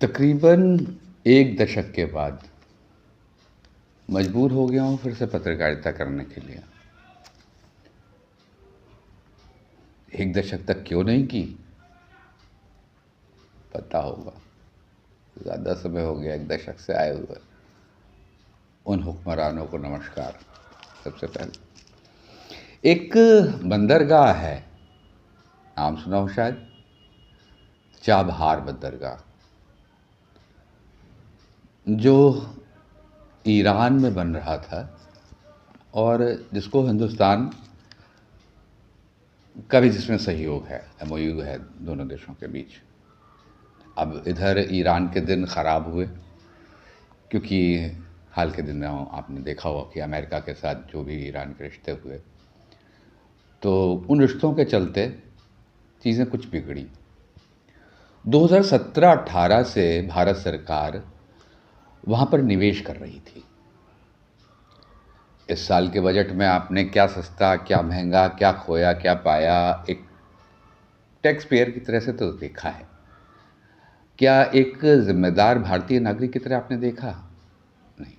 तकरीबन एक दशक के बाद मजबूर हो गया हूँ फिर से पत्रकारिता करने के लिए। एक दशक तक क्यों नहीं की पता होगा। ज़्यादा समय हो गया एक दशक से आए हुए। उन हुक्मरानों को नमस्कार। सबसे पहले एक बंदरगाह है, नाम सुना हो शायद, चाबहार बंदरगाह, जो ईरान में बन रहा था और जिसको हिंदुस्तान का भी जिसमें सहयोग है, एमओयू है दोनों देशों के बीच। अब इधर ईरान के दिन ख़राब हुए क्योंकि हाल के दिनों आपने देखा होगा कि अमेरिका के साथ जो भी ईरान के रिश्ते हुए, तो उन रिश्तों के चलते चीज़ें कुछ बिगड़ी। 2017-18 से भारत सरकार वहाँ पर निवेश कर रही थी। इस साल के बजट में आपने क्या सस्ता, क्या महंगा, क्या खोया, क्या पाया, एक टैक्स पेयर की तरह से तो देखा है। क्या एक जिम्मेदार भारतीय नागरिक की तरह आपने देखा? नहीं।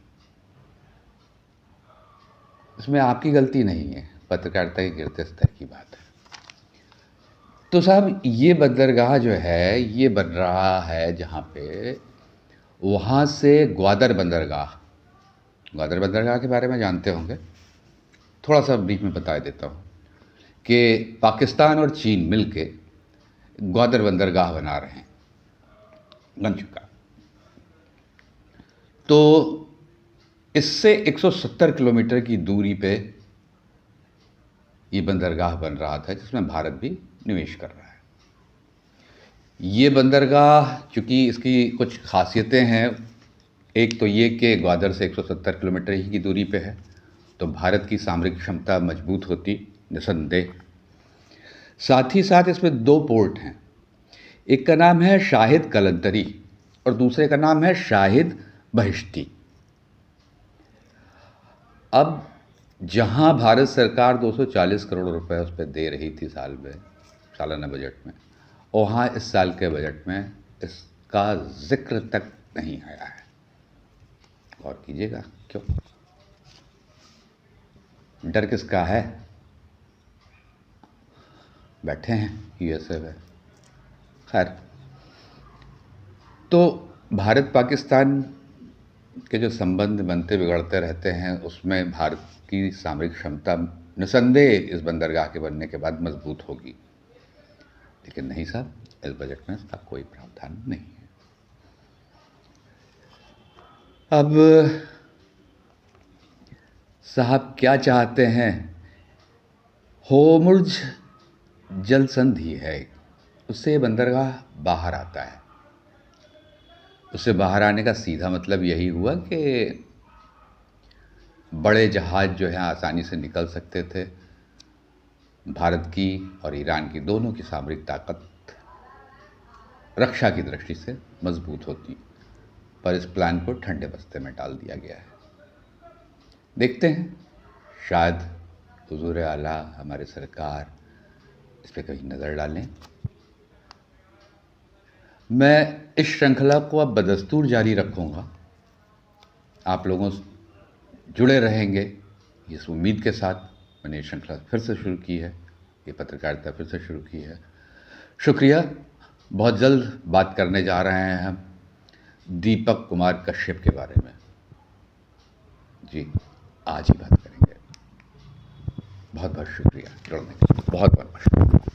इसमें आपकी गलती नहीं है, पत्रकारिता के गिरते स्तर की बात है। तो साहब, ये बंदरगाह जो है ये बन रहा है जहाँ पे, वहाँ से ग्वादर बंदरगाह के बारे में जानते होंगे, थोड़ा सा ब्रीफ में बता देता हूँ कि पाकिस्तान और चीन मिलके ग्वादर बंदरगाह बना रहे हैं, बन चुका। तो इससे 170 किलोमीटर की दूरी पे ये बंदरगाह बन रहा था जिसमें भारत भी निवेश कर रहा है। ये बंदरगाह, चूँकि इसकी कुछ खासियतें हैं, एक तो ये कि ग्वादर से 170 किलोमीटर ही की दूरी पे है, तो भारत की सामरिक क्षमता मजबूत होती निसंदेह। साथ ही साथ इसमें दो पोर्ट हैं, एक का नाम है शाहिद कलंतरी और दूसरे का नाम है शाहिद बहिश्ती। अब जहां भारत सरकार 240 करोड़ रुपए उस पर दे रही थी साल में, सालाना बजट में, वहाँ इस साल के बजट में इसका जिक्र तक नहीं आया है। गौर कीजिएगा, क्यों? डर किसका है? बैठे हैं यूएसए में। खैर, तो भारत पाकिस्तान के जो संबंध बनते बिगड़ते रहते हैं, उसमें भारत की सामरिक क्षमता निसंदेह इस बंदरगाह के बनने के बाद मजबूत होगी। लेकिन नहीं साहब, इस बजट में इसका कोई प्रावधान नहीं है। अब साहब क्या चाहते हैं? होर्मुज़ जल संधि है, उससे ये बंदरगाह बाहर आता है। उससे बाहर आने का सीधा मतलब यही हुआ कि बड़े जहाज़ जो हैं आसानी से निकल सकते थे। भारत की और ईरान की दोनों की सामरिक ताकत रक्षा की दृष्टि से मजबूत होती, पर इस प्लान को ठंडे बस्ते में डाल दिया गया है। देखते हैं, शायद हुजूर आला हमारी सरकार इस पर कहीं नज़र डालें। मैं इस श्रृंखला को अब बदस्तूर जारी रखूँगा। आप लोगों से जुड़े रहेंगे इस उम्मीद के साथ। मैंने ये श्रृंखला फिर से शुरू की है, ये पत्रकारिता फिर से शुरू की है। शुक्रिया। बहुत जल्द बात करने जा रहे हैं हम दीपक कुमार कश्यप के बारे में। जी, आज ही बात करेंगे। बहुत बहुत शुक्रिया जुड़ने के लिए, बहुत बहुत शुक्रिया।